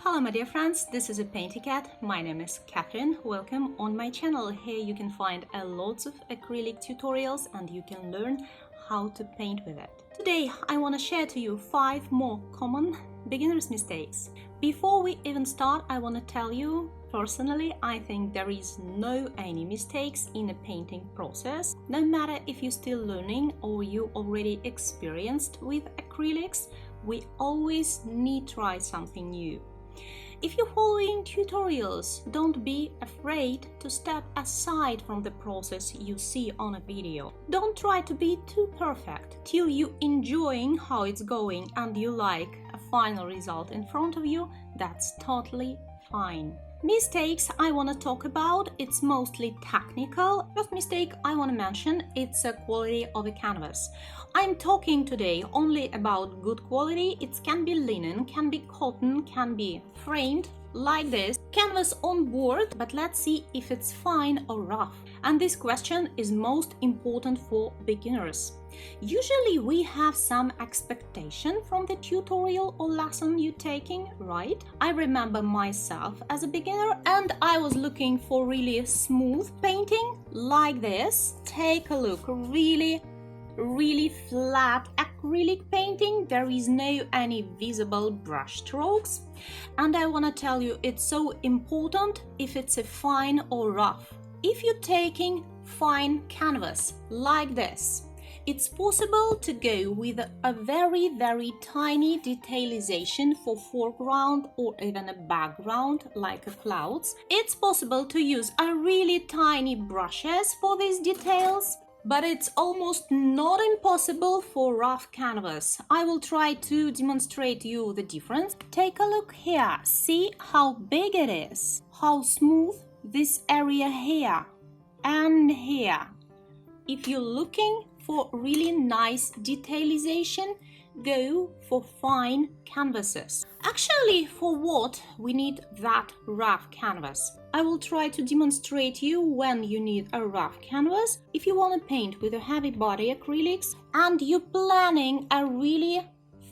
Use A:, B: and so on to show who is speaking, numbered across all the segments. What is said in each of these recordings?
A: Hello my dear friends, this is a PaintyKat. My name is Catherine. Welcome on my channel. Here you can find lots of acrylic tutorials and you can learn how to paint with it. Today I want to share to you 5 more common beginner's mistakes. Before we even start, I want to tell you, personally, I think there is no any mistakes in a painting process. No matter if you're still learning or you already experienced with acrylics, we always need to try something new. If you're following tutorials, don't be afraid to step aside from the process you see on a video. Don't try to be too perfect till you enjoying how it's going and you like a final result in front of you. That's totally fine. Mistakes I want to talk about, it's mostly technical. First mistake I want to mention, it's a quality of a canvas. I'm talking today only about good quality. It can be linen, can be cotton, can be framed like this, canvas on board, but let's see if it's fine or rough. And this question is most important for beginners. Usually we have some expectation from the tutorial or lesson you're taking, right? I remember myself as a beginner and I was looking for really smooth painting like this. Take a look, really flat acrylic painting. There is no any visible brush strokes, and I want to tell you it's so important if it's a fine or rough. If you're taking fine canvas like this, it's possible to go with a very tiny detailization for foreground or even a background like clouds. It's possible to use a really tiny brushes for these details, but it's almost not impossible for rough canvas. I will try to demonstrate you the difference. Take a look here. See how big it is, how smooth this area here and here. If you're looking for really nice detailization, go for fine canvases. Actually, for what we need that rough canvas? I will try to demonstrate you when you need a rough canvas. If you want to paint with a heavy body acrylics and you're planning a really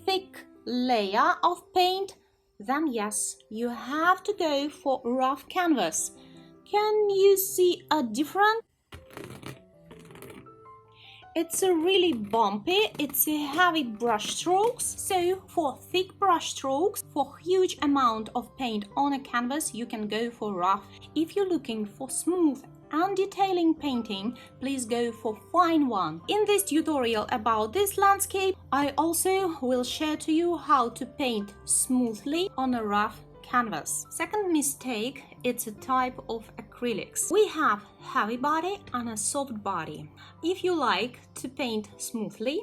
A: thick layer of paint, then yes, you have to go for rough canvas. Can you see a difference? It's a really bumpy, it's a heavy brush strokes. So for thick brush strokes, for huge amount of paint on a canvas, you can go for rough. If you're looking for smooth and detailing painting, please go for fine one. In this tutorial about this landscape, I also will share to you how to paint smoothly on a rough canvas. Second mistake, it's a type of acrylics. We have heavy body and a soft body. If you like to paint smoothly,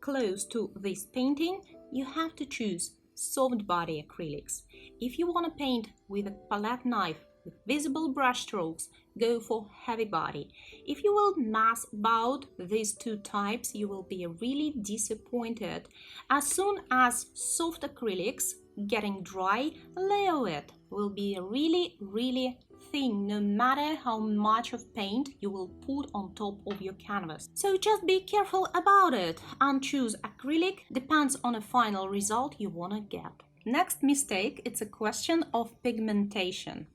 A: close to this painting, you have to choose soft body acrylics. If you want to paint with a palette knife with visible brush strokes, go for heavy body. If you will mess about these two types, you will be really disappointed. As soon as soft acrylics getting dry, layer it will be really thin, no matter how much of paint you will put on top of your canvas. So just be careful about it and choose acrylic, depends on a final result you want to get. Next mistake, it's a question of pigmentation.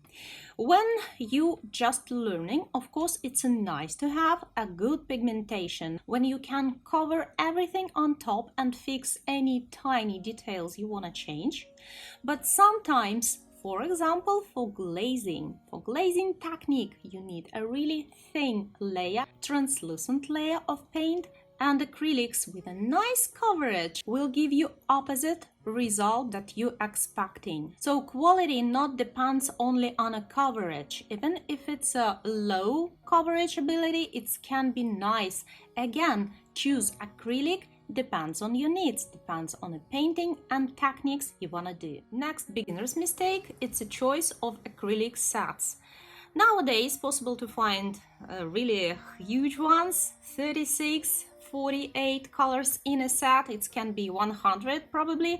A: When you just learning, of course, it's nice to have a good pigmentation when you can cover everything on top and fix any tiny details you want to change. But sometimes, for example, for glazing technique, you need a really thin layer, translucent layer of paint, and acrylics with a nice coverage will give you opposite result that you're expecting. So quality not depends only on a coverage. Even if it's a low coverage ability, it can be nice. Again, choose acrylic, depends on your needs, depends on the painting and techniques you want to do. Next beginner's mistake, it's a choice of acrylic sets. Nowadays, possible to find really huge ones, 36, 48 colors in a set. It can be 100 probably,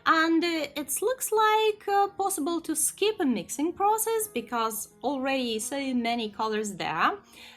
A: and it looks like possible to skip a mixing process because already so many colors there,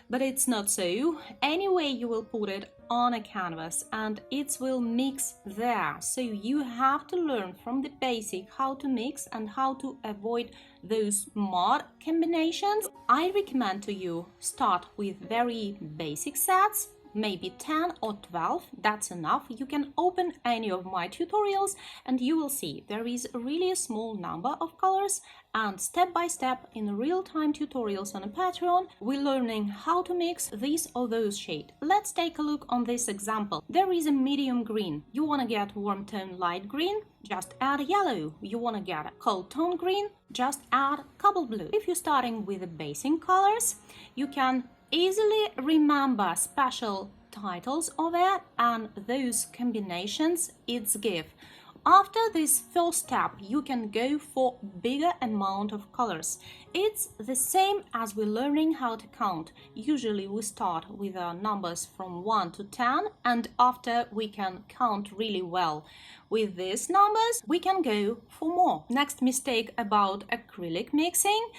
A: but it's not so. Anyway, you will put it on a canvas and it will mix there, so you have to learn from the basic how to mix and how to avoid those mud combinations. I recommend to you start with very basic sets, maybe 10 or 12, that's enough. You can open any of my tutorials and you will see there is really a small number of colors, and step by step in real-time tutorials on a Patreon we're learning how to mix this or those shade. Let's take a look on this example. There is a medium green. You want to get warm tone light green, just add yellow. You want to get a cold tone green, just add cobalt blue. If you're starting with the basic colors, you can easily remember special titles of it and those combinations it's give. After this first step, you can go for bigger amount of colors. It's the same as we're learning how to count. Usually we start with numbers from 1 to 10, and after we can count really well. With these numbers, we can go for more. Next mistake about acrylic mixing.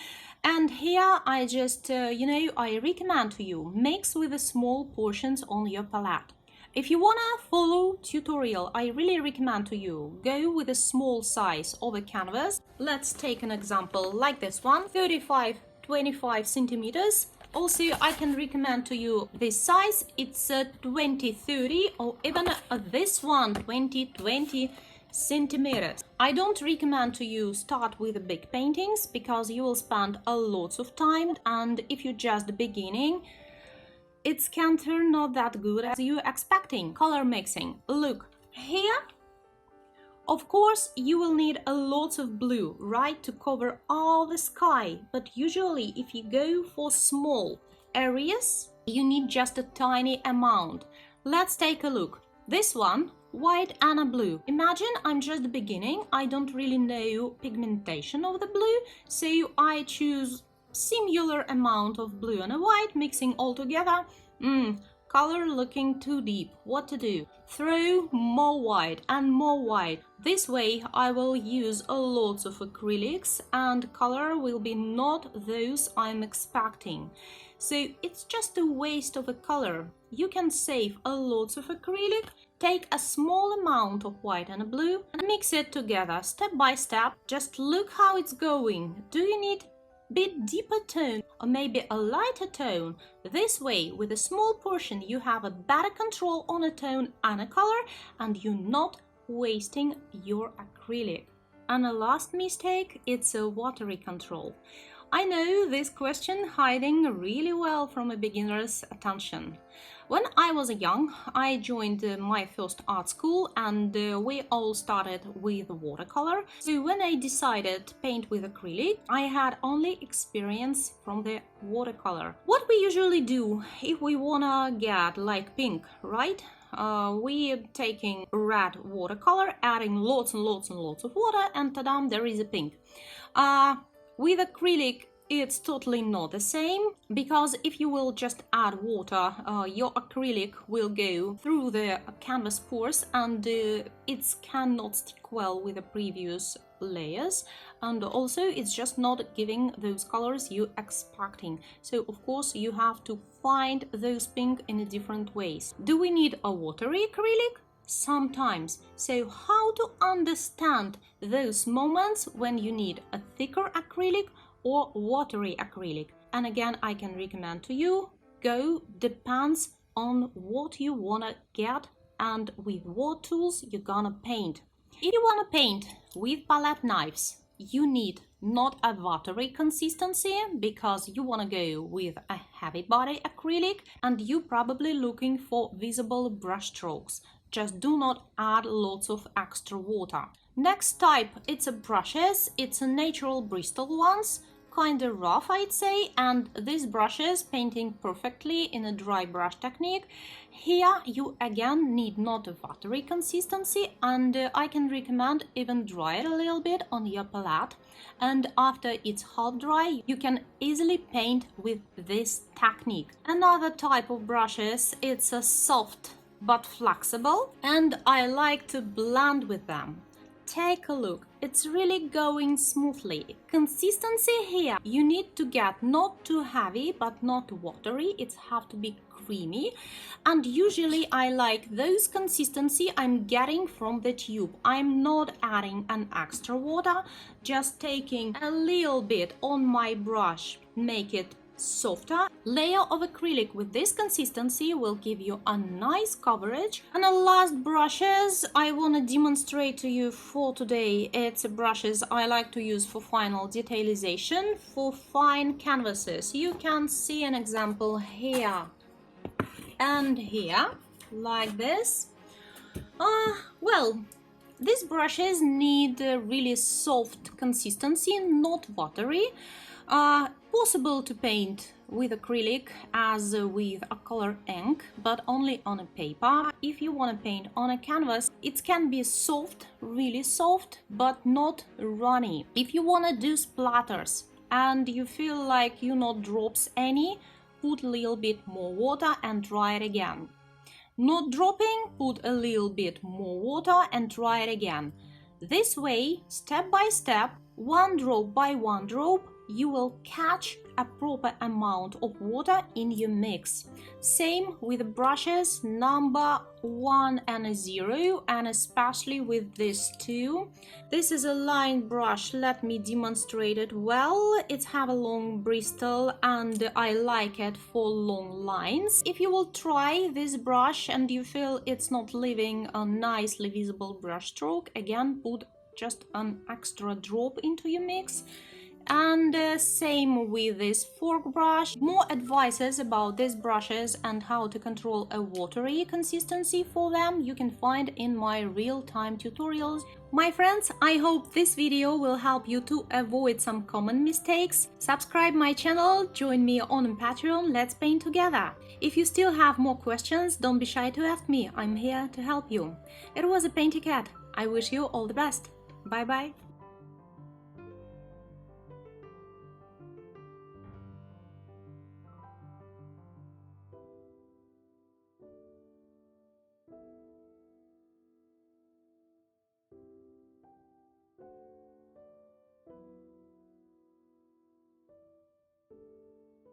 A: And here I just, I recommend to you, mix with the small portions on your palette. If you wanna follow tutorial, I really recommend to you, go with a small size of a canvas. Let's take an example like this one, 35-25 centimeters. Also, I can recommend to you this size, it's 20-30, or even this one, 20-20 centimeters. I don't recommend to you start with the big paintings because you will spend a lot of time, and if you're just beginning, it can turn not that good as you're expecting. Color mixing. Look, here, of course, you will need a lot of blue, right, to cover all the sky. But usually, if you go for small areas, you need just a tiny amount. Let's take a look. This one, white and a blue. Imagine I'm just beginning. I don't really know pigmentation of the blue, so I choose similar amount of blue and a white, mixing all together. Color looking too deep. What to do? Throw more white and more white. This way I will use a lot of acrylics and color will be not those I'm expecting. So it's just a waste of a color. You can save a lot of acrylic, take a small amount of white and blue and mix it together step by step. Just look how it's going. Do you need bit deeper tone or maybe a lighter tone? This way, with a small portion, you have a better control on a tone and a color, and you're not wasting your acrylic. And a last mistake, it's a watery control. I know this question hiding really well from a beginner's attention. When I was young, I joined my first art school and we all started with watercolor. So when I decided to paint with acrylic, I had only experience from the watercolor. What we usually do if we wanna get like pink, right? We're taking red watercolor, adding lots and lots and lots of water, and ta-da, there is a pink. With acrylic, it's totally not the same, because if you will just add water, your acrylic will go through the canvas pores and it cannot stick well with the previous layers, and also it's just not giving those colors you expecting. So of course you have to find those pink in different ways. Do we need a watery acrylic? Sometimes. So how to understand those moments when you need a thicker acrylic or watery acrylic? And again, I can recommend to you, depends on what you wanna get and with what tools you're gonna paint. If you wanna paint with palette knives, you need not a watery consistency because you wanna go with a heavy body acrylic and you probably looking for visible brush strokes. Just do not add lots of extra water. Next type, it's a brushes. It's a natural Bristol ones, kind of rough I'd say, and these brushes painting perfectly in a dry brush technique. Here you again need not a watery consistency, and I can recommend even dry it a little bit on your palette, and after it's half dry you can easily paint with this technique. Another type of brushes, it's a soft but flexible, and I like to blend with them. Take a look, it's really going smoothly. Consistency here, you need to get not too heavy but not watery, it has to be creamy, and usually I like those consistency I'm getting from the tube. I'm not adding an extra water, just taking a little bit on my brush, make it softer. Layer of acrylic with this consistency will give you a nice coverage. And the last brushes I want to demonstrate to you for today. It's brushes I like to use for final detalization for fine canvases. You can see an example here and here, like this. Well, these brushes need a really soft consistency, not watery. Possible to paint with acrylic as with a color ink, but only on a paper. If you want to paint on a canvas, it can be soft, really soft, but not runny. If you want to do splatters and you feel like you not drops any, put a little bit more water and dry it again. Not dropping, put a little bit more water and dry it again. This way, step by step, one drop by one drop, you will catch a proper amount of water in your mix. Same with brushes number 1 and 0, and especially with this two. This is a line brush, let me demonstrate it well. It have a long bristle and I like it for long lines. If you will try this brush and you feel it's not leaving a nicely visible brush stroke, again put just an extra drop into your mix. And same with this fork brush. More advices about these brushes and how to control a watery consistency for them you can find in my real-time tutorials. My friends, I hope this video will help you to avoid some common mistakes. Subscribe my channel, join me on Patreon, let's paint together. If you still have more questions, don't be shy to ask me, I'm here to help you. It was a PaintyKat. I wish you all the best. Bye bye.